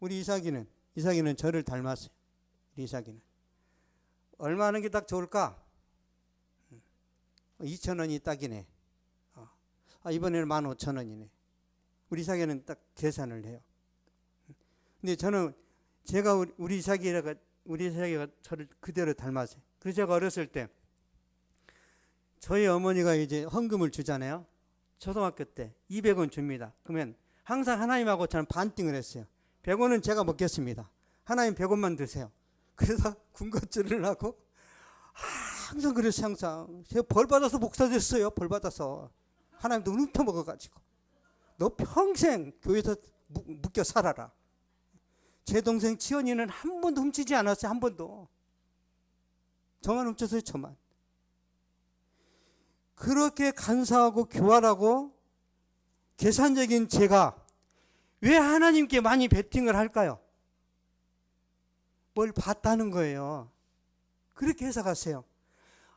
우리 이삭이는 저를 닮았어요. 우리 이삭이는. 얼마 하는 게 딱 좋을까? 2,000원이 딱이네. 이번에는 15,000원이네. 우리 이삭이는 딱 계산을 해요. 근데 제가 우리 이삭이가 저를 그대로 닮았어요. 그래서 제가 어렸을 때 저희 어머니가 이제 헌금을 주잖아요. 초등학교 때 200원 줍니다. 그러면 항상 하나님하고 저는 반띵을 했어요. 100원은 제가 먹겠습니다. 하나님 100원만 드세요. 그래서 군것질을 하고 항상 그랬어요. 항상 제가 벌 받아서 목사 됐어요. 벌 받아서 하나님도 훔쳐 먹어가지고 너 평생 교회에서 묶여 살아라. 제 동생 치연이는 한 번도 훔치지 않았어요. 한 번도. 저만 훔쳤어요. 저만. 그렇게 간사하고 교활하고 계산적인 제가 왜 하나님께 많이 베팅을 할까요? 뭘 봤다는 거예요. 그렇게 해석하세요.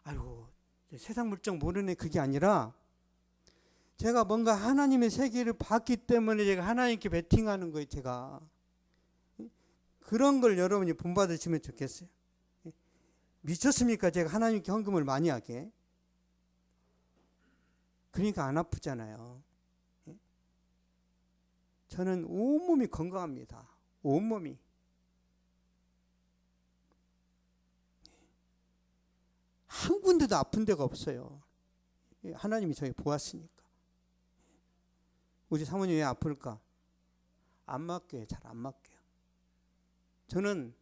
아이고, 세상 물정 모르네. 그게 아니라 제가 뭔가 하나님의 세계를 봤기 때문에 제가 하나님께 베팅하는 거예요. 제가 그런 걸 여러분이 본받으시면 좋겠어요. 미쳤습니까? 제가 하나님께 헌금을 많이 하게. 그러니까 안 아프잖아요. 저는 온몸이 건강합니다. 온몸이. 한 군데도 아픈 데가 없어요. 하나님이 저희 보았으니까. 우리 사모님 왜 아플까? 안 맞게요. 잘 안 맞게요. 저는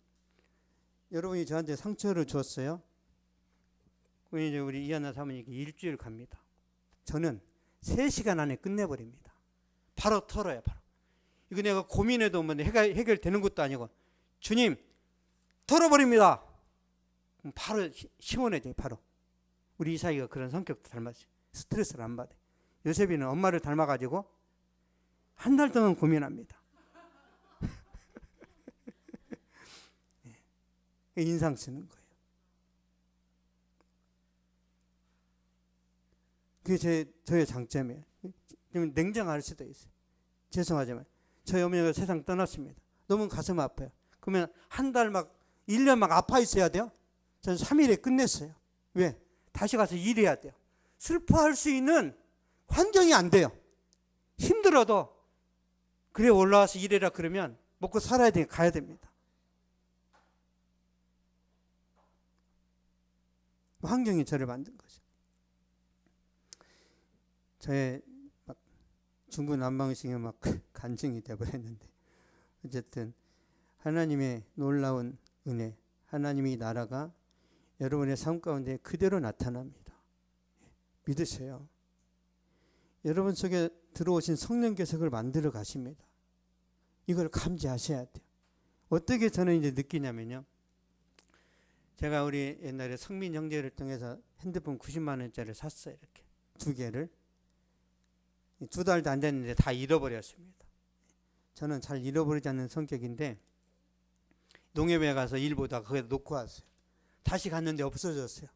여러분이 저한테 상처를 줬어요. 우리 이하나 사모님께 일주일 갑니다. 저는 3시간 안에 끝내버립니다. 바로 털어요. 바로. 이거 내가 고민해도 뭐 해결되는 것도 아니고 주님 털어버립니다. 바로 시원해져요. 바로. 우리 이사이가 그런 성격도 닮았어요. 스트레스를 안 받아요. 요셉이는 엄마를 닮아가지고 한 달 동안 고민합니다. 인상 쓰는 거예요. 그게 저의 장점이에요. 좀 냉정할 수도 있어요. 죄송하지만 저희 어머니가 세상 떠났습니다. 너무 가슴 아파요. 그러면 한 달 1년 아파 있어야 돼요? 저는 3일에 끝냈어요. 왜? 다시 가서 일해야 돼요. 슬퍼할 수 있는 환경이 안 돼요. 힘들어도 그래 올라와서 일해라 그러면 먹고 살아야 되니까 가야 됩니다. 환경이 저를 만든 거죠. 저의 중구난방식이 간증이 되어버렸는데 어쨌든 하나님의 놀라운 은혜, 하나님의 나라가 여러분의 삶 가운데 그대로 나타납니다. 믿으세요. 여러분 속에 들어오신 성령께서 그걸 만들어 가십니다. 이걸 감지하셔야 돼요. 어떻게 저는 이제 느끼냐면요. 제가 우리 옛날에 성민 형제를 통해서 핸드폰 90만 원짜리를 샀어요. 이렇게 2개를. 2달도 안 됐는데 다 잃어버렸습니다. 저는 잘 잃어버리지 않는 성격인데 농협에 가서 일 보다가 거기다 놓고 왔어요. 다시 갔는데 없어졌어요.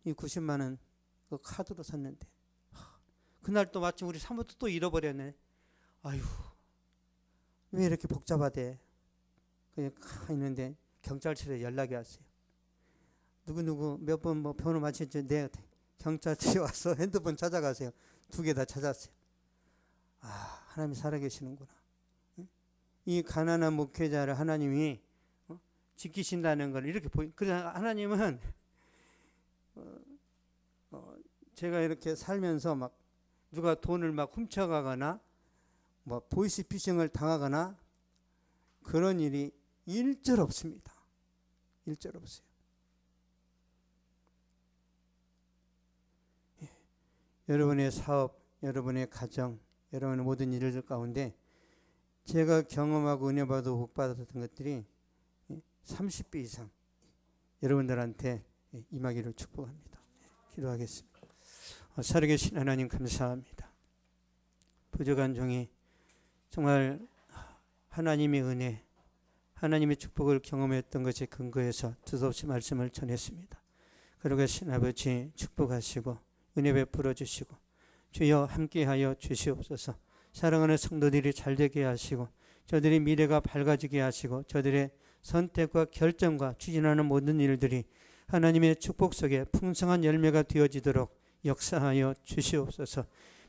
이 90만 원 그 카드로 샀는데 그날 또 마침 우리 사모도 또 잃어버렸네. 아유 왜 이렇게 복잡하대. 그냥 있는데 경찰서에 연락이 왔어요. 누구 몇 번 번호 맞췄죠. 네, 경찰서에 와서 핸드폰 찾아가세요. 2개 다 찾았어요. 하나님이 살아계시는구나. 이 가난한 목회자를 하나님이 지키신다는 걸 이렇게 그래서 하나님은 제가 이렇게 살면서 누가 돈을 훔쳐가거나 보이스피싱을 당하거나 그런 일이 일절 없습니다. 일절 없어요. 여러분의 사업, 여러분의 가정, 여러분의 모든 일들 가운데 제가 경험하고 은혜 받고 복 받았던 것들이 30배 이상 여러분들한테 임하기를 축복합니다. 기도하겠습니다. 살아계신 하나님 감사합니다. 부족한 종이 정말 하나님의 은혜, 하나님의 축복을 경험했던 것에 근거해서 뜻없이 말씀을 전했습니다. 그러고 신 아버지 축복하시고 은혜 베풀어 주시고 주여 함께하여 주시옵소서. 사랑하는 성도들이 잘되게 하시고 저들의 미래가 밝아지게 하시고 저들의 선택과 결정과 추진하는 모든 일들이 하나님의 축복 속에 풍성한 열매가 되어지도록 역사하여 주시옵소서.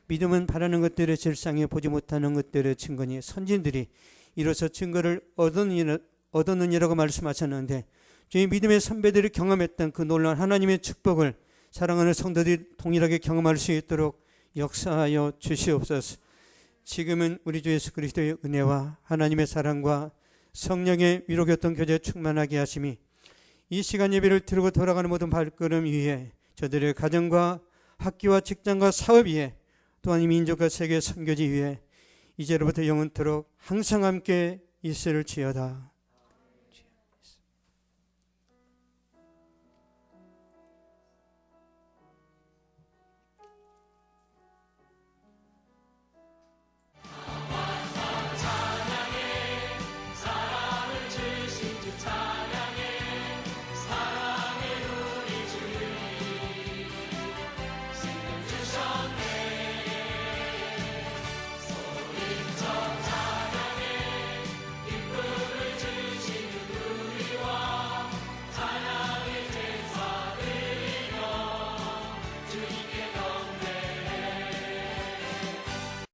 믿음은 바라는 것들의 실상에 보지 못하는 것들의 증거니 선진들이 이로써 증거를 얻었느니라고 말씀하셨는데 저희 믿음의 선배들이 경험했던 그 놀라운 하나님의 축복을 사랑하는 성도들이 동일하게 경험할 수 있도록 역사하여 주시옵소서. 지금은 우리 주 예수 그리스도의 은혜와 하나님의 사랑과 성령의 위로교통 교제 충만하게 하심이 이 시간 예배를 드리고 돌아가는 모든 발걸음 위에 저들의 가정과 학교와 직장과 사업 위에 또한 이 민족과 세계 선교지 위에 이제로부터 영원토록 항상 함께 있을지어다.